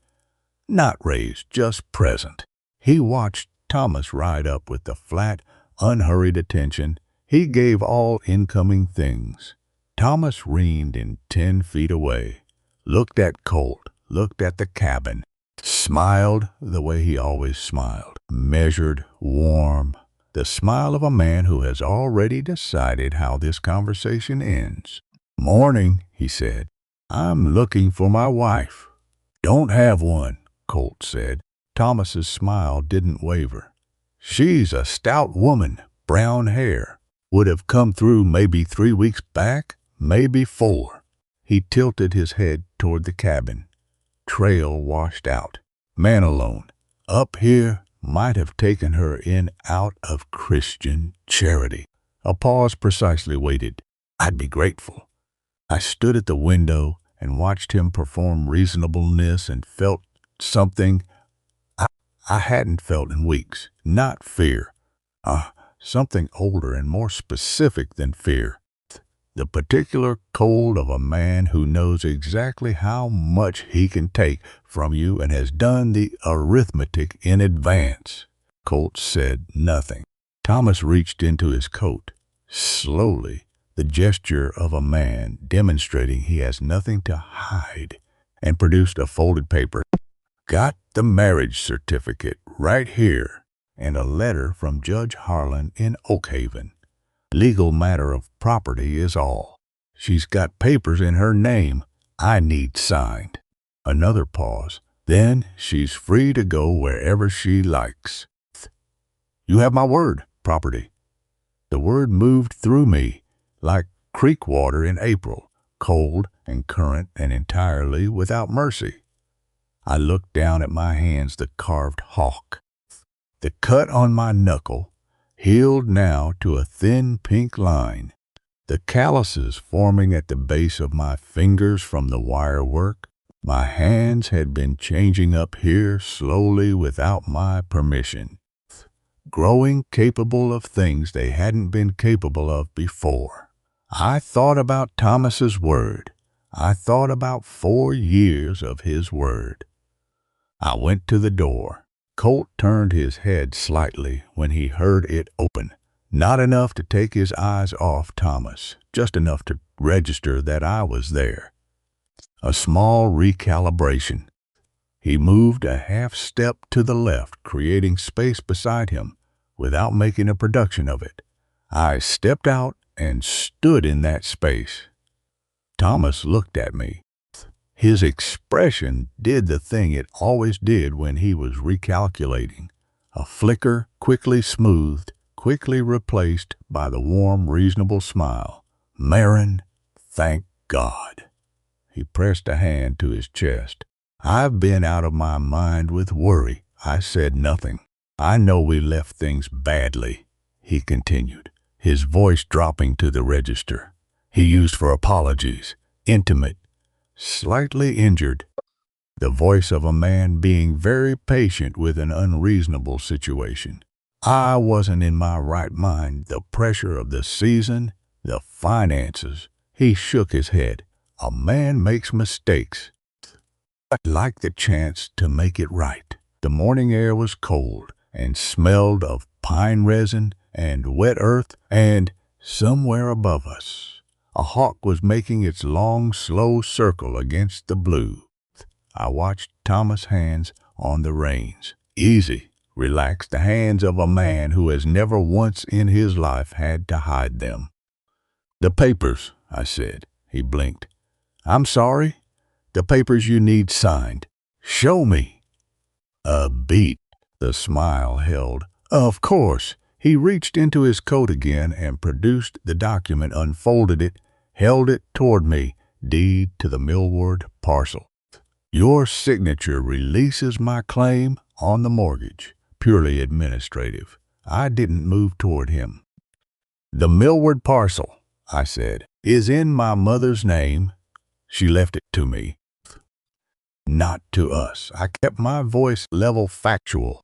not raised, just present. He watched Thomas ride up with the flat, unhurried attention he gave all incoming things. Thomas reined in 10 feet away, looked at Colt, looked at the cabin, smiled the way he always smiled, measured, warm, the smile of a man who has already decided how this conversation ends. "Morning," he said. "I'm looking for my wife." "Don't have one," Colt said. Thomas's smile didn't waver. She's a stout woman, brown hair. Would have come through maybe 3 weeks back, maybe 4. He tilted his head toward the cabin. Trail washed out. Man alone. Up here might have taken her in out of Christian charity. A pause precisely waited. I'd be grateful. I stood at the window and watched him perform reasonableness and felt something I hadn't felt in weeks. Not fear. Something older and more specific than fear. The particular cold of a man who knows exactly how much he can take from you and has done the arithmetic in advance. Colt said nothing. Thomas reached into his coat. Slowly, the gesture of a man demonstrating he has nothing to hide, and produced a folded paper. Got the marriage certificate right here, and a letter from Judge Harlan in Oakhaven. Legal matter of property is all. She's got papers in her name I need signed. Another pause. Then she's free to go wherever she likes. You have my word, property. The word moved through me like creek water in April, cold and current and entirely without mercy. I looked down at my hands, the carved hawk. The cut on my knuckle, healed now to a thin pink line. The calluses forming at the base of my fingers from the wire work. My hands had been changing up here slowly without my permission, growing capable of things they hadn't been capable of before. I thought about Thomas's word. I thought about 4 years of his word. I went to the door. Colt turned his head slightly when he heard it open. Not enough to take his eyes off Thomas, just enough to register that I was there. A small recalibration. He moved a half step to the left, creating space beside him, without making a production of it. I stepped out and stood in that space. Thomas looked at me. His expression did the thing it always did when he was recalculating. A flicker, quickly smoothed, quickly replaced by the warm, reasonable smile. Maren, thank God. He pressed a hand to his chest. I've been out of my mind with worry. I said nothing. I know we left things badly, he continued, his voice dropping to the register. He used for apologies, intimate, slightly injured. The voice of a man being very patient with an unreasonable situation. I wasn't in my right mind. The pressure of the season, the finances. He shook his head. A man makes mistakes. I'd like the chance to make it right. The morning air was cold and smelled of pine resin and wet earth, and somewhere above us, a hawk was making its long, slow circle against the blue. I watched Thomas' hands on the reins. Easy, relaxed, the hands of a man who has never once in his life had to hide them. The papers, I said. He blinked. I'm sorry? The papers you need signed. Show me. A beat. The smile held. Of course. He reached into his coat again and produced the document, unfolded it, held it toward me. Deed to the Millward parcel. Your signature releases my claim on the mortgage. Purely administrative. I didn't move toward him. The Millward parcel, I said, is in my mother's name. She left it to me. Not to us. I kept my voice level, factual.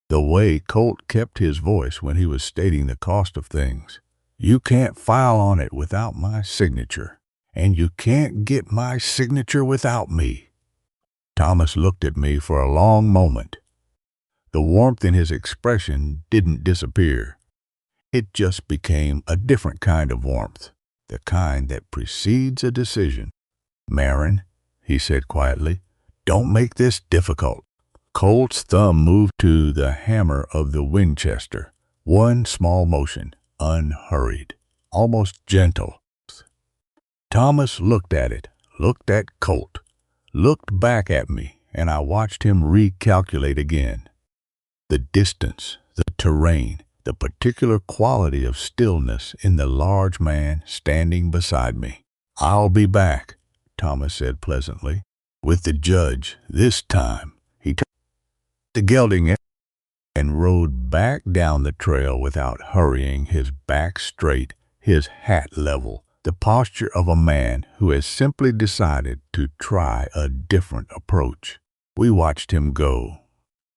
The way Colt kept his voice when he was stating the cost of things. You can't file on it without my signature, and you can't get my signature without me. Thomas looked at me for a long moment. The warmth in his expression didn't disappear. It just became a different kind of warmth, the kind that precedes a decision. Maren, he said quietly, don't make this difficult. Colt's thumb moved to the hammer of the Winchester. One small motion, unhurried, almost gentle. Thomas looked at it, looked at Colt, looked back at me, and I watched him recalculate again. The distance, The terrain, the particular quality of stillness in the large man standing beside me. "I'll be back," Thomas said pleasantly. "With the judge this time." He took the gelding and rode back down the trail without hurrying, his back straight, his hat level, the posture of a man who has simply decided to try a different approach. We watched him go.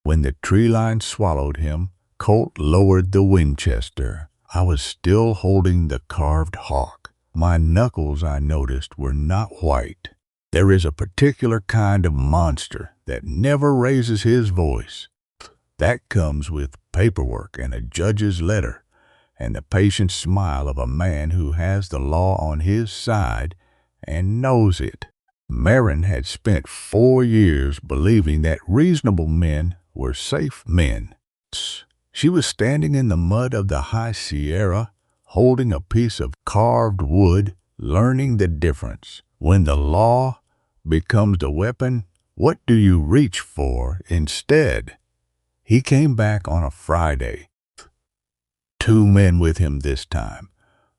When the tree line swallowed him, Colt lowered the Winchester. I was still holding the carved hawk. My knuckles, I noticed, were not white. There is a particular kind of monster that never raises his voice. That comes with paperwork and a judge's letter and the patient smile of a man who has the law on his side and knows it. Maren had spent 4 years believing that reasonable men were safe men. She was standing in the mud of the High Sierra, holding a piece of carved wood, learning the difference. When the law becomes the weapon, what do you reach for instead? He came back on a Friday. 2 men with him this time.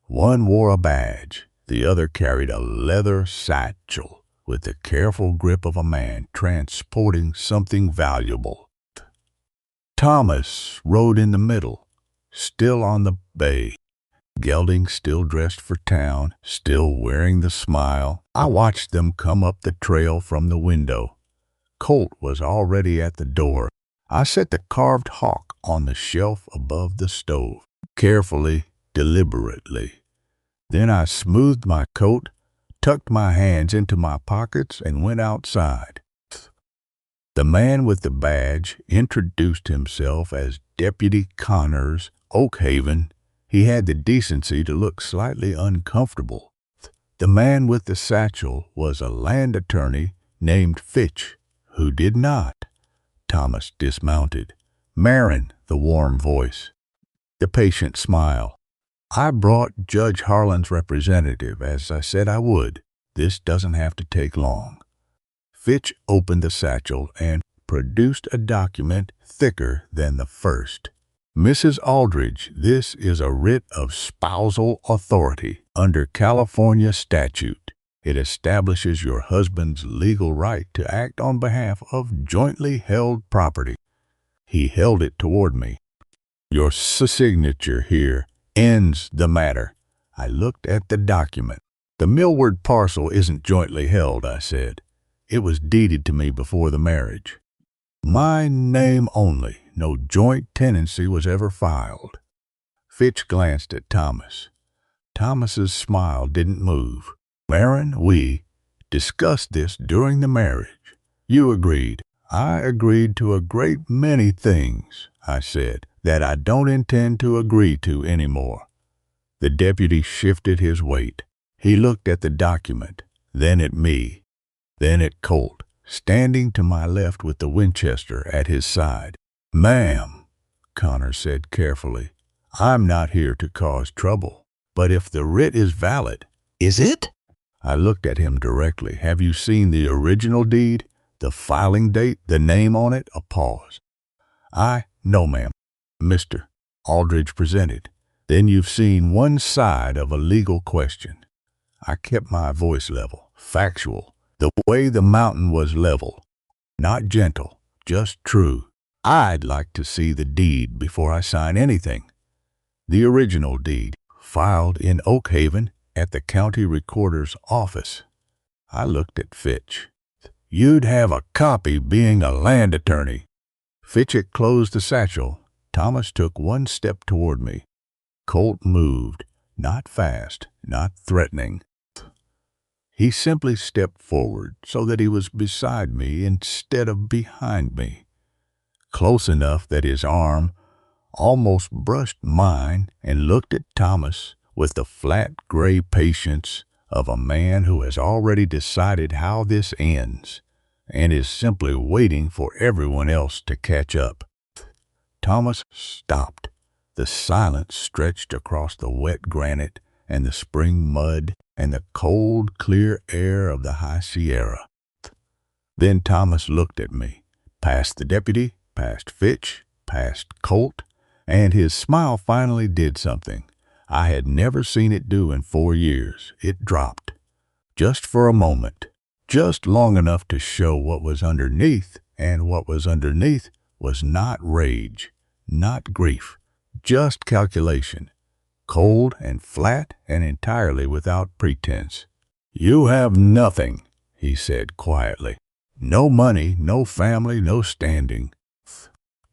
One wore a badge. The other carried a leather satchel with the careful grip of a man transporting something valuable. Thomas rode in the middle, still on the bay. Gelding still dressed for town, still wearing the smile. I watched them come up the trail from the window. Colt was already at the door. I set the carved hawk on the shelf above the stove, carefully, deliberately. Then I smoothed my coat, tucked my hands into my pockets, and went outside. The man with the badge introduced himself as Deputy Connors, Oakhaven. He had the decency to look slightly uncomfortable. The man with the satchel was a land attorney named Fitch, who did not. Thomas dismounted. "Maren," the warm voice. The patient smile. "I brought Judge Harlan's representative, as I said I would. This doesn't have to take long." Fitch opened the satchel and produced a document thicker than the first. "Mrs. Aldridge, this is a writ of spousal authority under California statute. It establishes your husband's legal right to act on behalf of jointly held property." He held it toward me. "Your signature here ends the matter." I looked at the document. "The Millward parcel isn't jointly held," I said. "It was deeded to me before the marriage. My name only. No joint tenancy was ever filed." Fitch glanced at Thomas. Thomas's smile didn't move. "Maren, we discussed this during the marriage. You agreed. I agreed to a great many things," I said, "that I don't intend to agree to anymore." The deputy shifted his weight. He looked at the document, then at me, then at Colt, standing to my left with the Winchester at his side. "Ma'am," Connor said carefully, "I'm not here to cause trouble, but if the writ is valid—" "Is it?" I looked at him directly. "Have you seen the original deed? The filing date, the name on it?" A pause. "No, ma'am." Mr. Aldridge presented. "Then you've seen one side of a legal question." I kept my voice level, factual, the way the mountain was level. Not gentle, just true. "I'd like to see the deed before I sign anything." The original deed, filed in Oakhaven at the county recorder's office. I looked at Fitch. "You'd have a copy being a land attorney." Fitch had closed the satchel. Thomas took one step toward me. Colt moved, not fast, not threatening. He simply stepped forward so that he was beside me instead of behind me, close enough that his arm almost brushed mine, and looked at Thomas with the flat gray patience of a man who has already decided how this ends and is simply waiting for everyone else to catch up. Thomas stopped. The silence stretched across the wet granite and the spring mud and the cold, clear air of the High Sierra. Then Thomas looked at me, past the deputy, past Fitch, past Colt, And his smile finally did something I had never seen it do in 4 years. It dropped. Just for a moment. Just long enough to show what was underneath, and what was underneath was not rage, not grief, just calculation, cold and flat and entirely without pretense. "You have nothing," he said quietly. "No money, no family, no standing.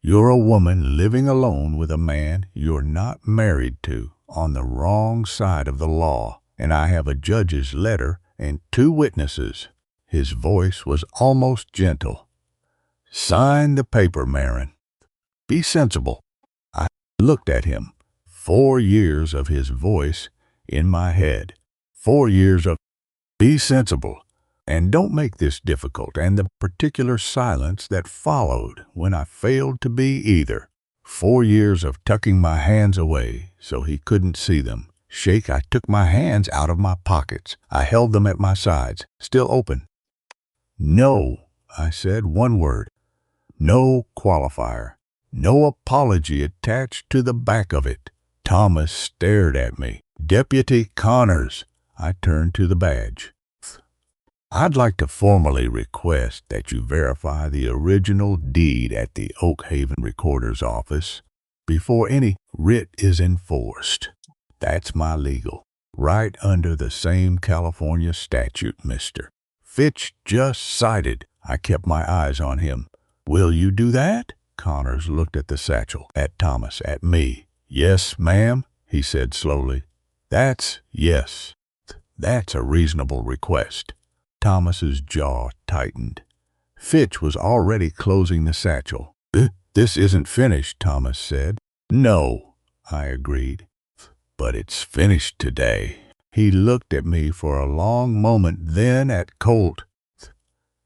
You're a woman living alone with a man you're not married to on the wrong side of the law, and I have a judge's letter and 2 witnesses." His voice was almost gentle. "Sign the paper, Maren. Be sensible." I looked at him. 4 years of his voice in my head. 4 years of "be sensible, and don't make this difficult," and the particular silence that followed when I failed to be either. 4 years of tucking my hands away so he couldn't see them. I took my hands out of my pockets. I held them at my sides, still open. "No," I said, one word. No qualifier. No apology attached to the back of it. Thomas stared at me. "Deputy Connors." I turned to the badge. "I'd like to formally request that you verify the original deed at the Oak Haven Recorder's office before any writ is enforced. That's my legal. Right under the same California statute, mister. Fitch just cited." I kept my eyes on him. "Will you do that?" Connors looked at the satchel, at Thomas, at me. "Yes, ma'am," he said slowly. Yes. That's a reasonable request." Thomas's jaw tightened. Fitch was already closing the satchel. "This isn't finished," Thomas said. "No," I agreed. "But it's finished today." He looked at me for a long moment, then at Colt.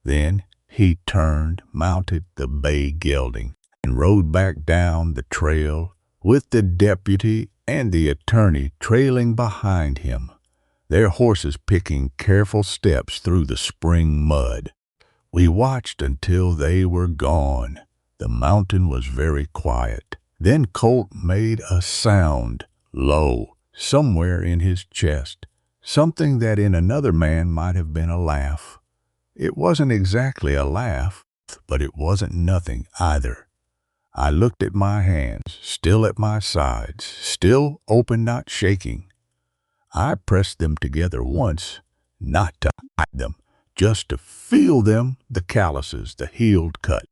Then he turned, mounted the bay gelding, and rode back down the trail with the deputy and the attorney trailing behind him, their horses picking careful steps through the spring mud. We watched until they were gone. The mountain was very quiet. Then Colt made a sound, low, somewhere in his chest, something that in another man might have been a laugh. It wasn't exactly a laugh, but it wasn't nothing either. I looked at my hands, still at my sides, still open, not shaking. I pressed them together once, not to hide them, just to feel them, the calluses, the healed cut,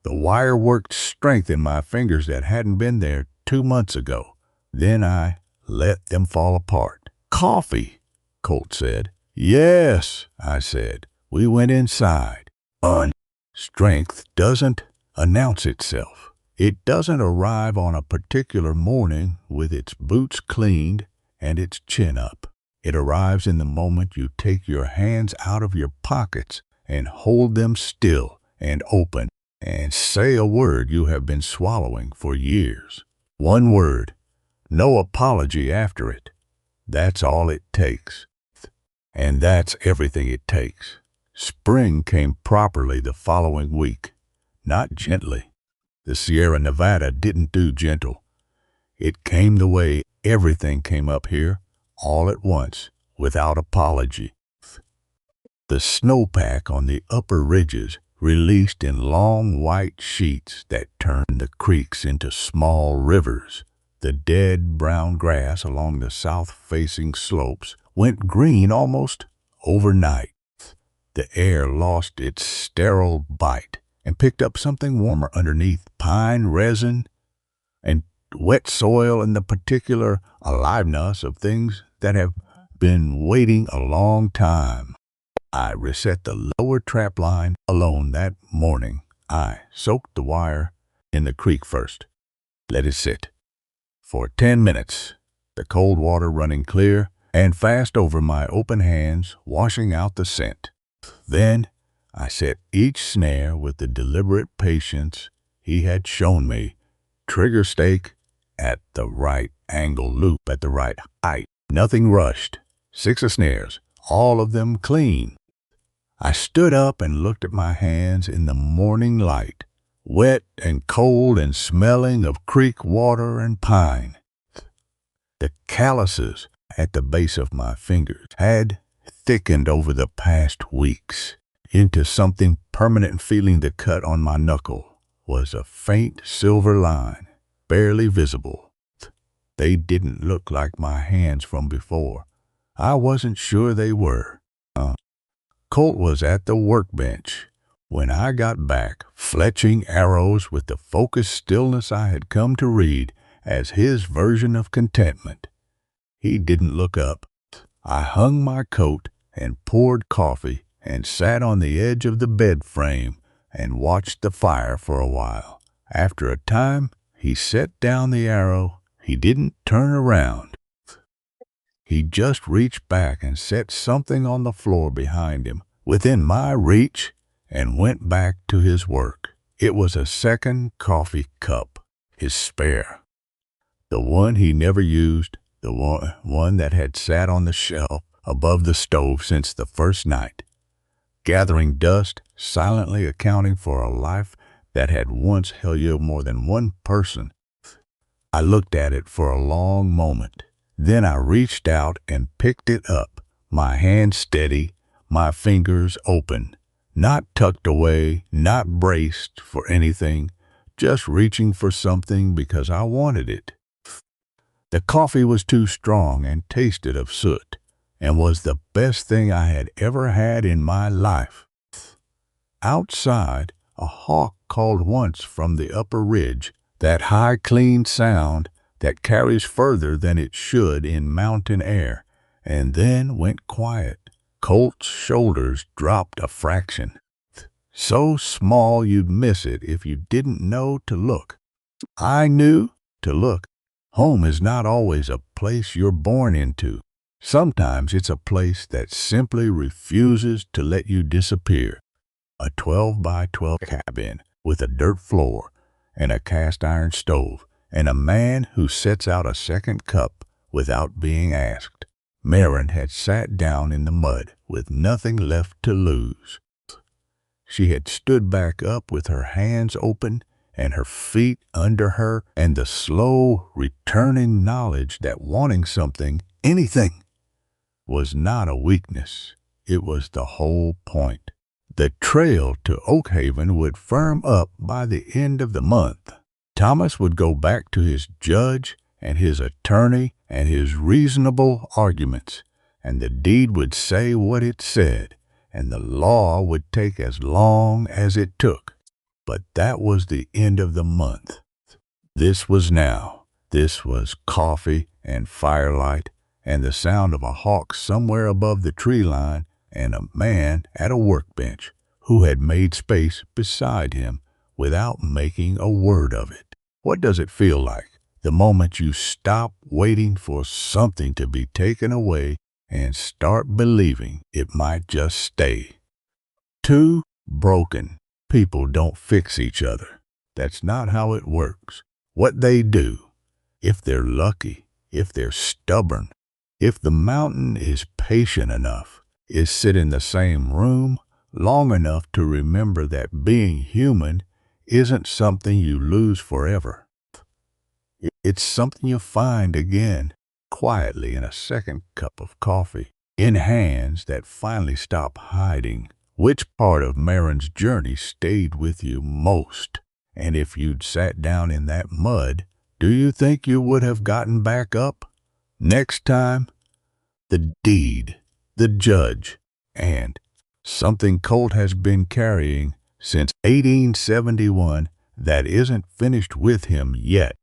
the wire-worked strength in my fingers that hadn't been there 2 months ago. Then I let them fall apart. "Coffee," Colt said. "Yes," I said. We went inside. Strength doesn't announce itself. It doesn't arrive on a particular morning with its boots cleaned and its chin up. It arrives in the moment you take your hands out of your pockets and hold them still and open and say a word you have been swallowing for years. One word. No apology after it. That's all it takes. And that's everything it takes. Spring came properly the following week, not gently. The Sierra Nevada didn't do gentle. It came the way everything came up here, all at once, without apology. The snowpack on the upper ridges released in long white sheets that turned the creeks into small rivers. The dead brown grass along the south-facing slopes went green almost overnight. The air lost its sterile bite and picked up something warmer underneath, pine resin and wet soil and the particular aliveness of things that have been waiting a long time. I reset the lower trap line alone that morning. I soaked the wire in the creek first. Let it sit for 10 minutes, the cold water running clear and fast over my open hands, washing out the scent. Then I set each snare with the deliberate patience he had shown me. Trigger stake at the right angle, loop at the right height. Nothing rushed. 6 snares, all of them clean. I stood up and looked at my hands in the morning light. wet and cold and smelling of creek water and pine. The calluses at the base of my fingers had thickened over the past weeks into something permanent, feeling the cut on my knuckle was a faint silver line, barely visible. They didn't look like my hands from before. I wasn't sure they were. Colt was at the workbench when I got back, fletching arrows with the focused stillness I had come to read as his version of contentment. He didn't look up. I hung my coat and poured coffee and sat on the edge of the bed frame and watched the fire for a while. After a time, he set down the arrow. He didn't turn around. He just reached back and set something on the floor behind him, within my reach, and went back to his work. It was a second coffee cup, his spare. The one he never used, the one that had sat on the shelf above the stove since the first night, gathering dust, silently accounting for a life that had once held more than one person. I looked at it for a long moment. Then I reached out and picked it up, my hand steady, my fingers open, not tucked away, not braced for anything, just reaching for something because I wanted it. The coffee was too strong and tasted of soot, and was the best thing I had ever had in my life. Outside, a hawk called once from the upper ridge, that high, clean sound that carries further than it should in mountain air, and then went quiet. Colt's shoulders dropped a fraction, so small you'd miss it if you didn't know to look. I knew to look. Home is not always a place you're born into. Sometimes it's a place that simply refuses to let you disappear. A 12 by 12 cabin with a dirt floor and a cast iron stove, and a man who sets out a second cup without being asked. Maren had sat down in the mud with nothing left to lose. She had stood back up with her hands open and her feet under her, and the slow returning knowledge that wanting something, anything, was not a weakness. It was the whole point. The trail to Oakhaven would firm up by the end of the month. Thomas would go back to his judge and his attorney and his reasonable arguments, and the deed would say what it said, and the law would take as long as it took. But that was the end of the month. This was now. This was coffee and firelight and the sound of a hawk somewhere above the tree line, and a man at a workbench who had made space beside him without making a word of it. What does it feel like the moment you stop waiting for something to be taken away and start believing it might just stay? Two broken people don't fix each other. That's not how it works. What they do, if they're lucky, if they're stubborn, if the mountain is patient enough, is sit in the same room long enough to remember that being human isn't something you lose forever. It's something you find again, quietly in a second cup of coffee, in hands that finally stop hiding. Which part of Maren's journey stayed with you most? And if you'd sat down in that mud, do you think you would have gotten back up? Next time, the deed, the judge, and something Colt has been carrying since 1871 that isn't finished with him yet.